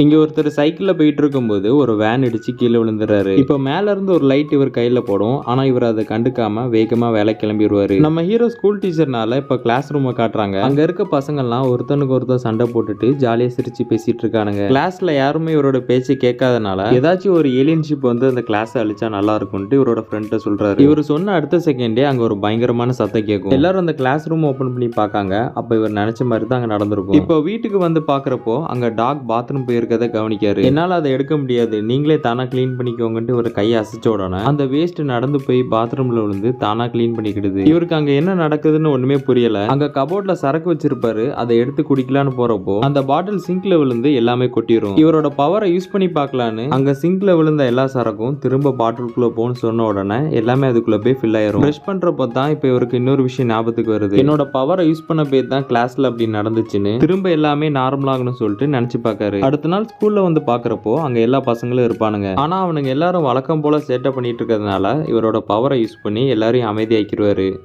இங்க ஒருத்தர் சைக்கிள்ல போயிட்டு இருக்கும்போது ஒரு வேன் இடிச்சு கீழே விழுந்துறாரு. இப்ப மேல இருந்து ஒரு லைட் இவர் கையில போடும். ஆனா இவர் அதை கண்டுக்காம வேகமா வேலை கிளம்பிடுவாரு. நம்ம ஹீரோ ஸ்கூல் டீச்சர்னால இப்ப கிளாஸ் ரூம காட்டுறாங்க. அங்க இருக்க பசங்க எல்லாம் ஒருத்தனுக்கு ஒருத்தர் சண்டை போட்டுட்டு ஜாலியா சிரிச்சு பேசிட்டு இருக்கானுங்க. கிளாஸ்ல யாருமே இவரோட பேச்சு கேட்காதனால ஏதாச்சும் ஒரு ஏலியன்ஷிப் வந்து அந்த கிளாஸ் அழிச்சா நல்லா இருக்கும்னு இவரோட ஃப்ரெண்ட சொல்றாரு. இவர் சொன்ன அடுத்த செகண்டே அங்க ஒரு பயங்கரமான சத்தம் கேட்கும். எல்லாரும் அந்த கிளாஸ் ரூம் ஓபன் பண்ணி பாக்காங்க. அப்ப இவர் நினைச்ச மாதிரி தான் அங்க நடந்திருக்கும். இப்போ வீட்டுக்கு வந்து பாக்குறப்போ அங்க டாக் பாத்ரூம் போய் இருக்கிறத கவனிக்காரு. என்னால அதை எடுக்க முடியாது, நீங்களே தானா கிளீன் பண்ணிக்கோங்கன்ட்டு ஒரு கையை அசைச்ச உடனே அந்த வேஸ்ட் நடந்து போய் பாத்ரூம்ல விழுந்து தானா கிளீன் பண்ணிக்கிடுது. இவருக்கு அங்க என்ன நடக்குதுன்னு ஒண்ணுமே புரியல. அங்க கபோர்ட்ல சரக்கு வச்சிருப்பாரு. அதை எடுத்து குடிக்கலான்னு போறப்போ அந்த பாட்டில் சிங்க்ல விழுந்து எல்லாமே கொட்டிரும். இவரோட பவரை யூஸ் பண்ணி பார்க்கலான்னு அங்க சிங்க்ல விழுந்த எல்லா சரக்கும் திரும்ப பாட்டிலுக்குள்ள போன்னு சொன்ன உடனே எல்லாமே அதுக்குள்ள போய் ஃபில் ஆயிரும். பிரஷ் பண்றப்போ தான் இப்ப இவருக்கு இன்னொரு விஷயம் ஞாபகத்துக்கு வருது. என்னோட பவரை யூஸ் பண்ண போய் தான் கிளாஸ்ல அப்படி நடந்துச்சுன்னு திரும்ப எல்லாமே நார்மலாகணும்னு சொல்லிட்டு நினைச்சு பாக்காரு. அடுத்த நாள் ஸ்கூல்ல வந்து பாக்குறப்போ அங்க எல்லா பசங்களும் இருப்பானுங்க. ஆனா அவனுங்க எல்லாரும் வழக்கம் போல சேட்டை பண்ணிட்டு இருக்கிறதுனால இவரோட பவரை யூஸ் பண்ணி எல்லாரையும் அமைதியாக்கிடுவாரு.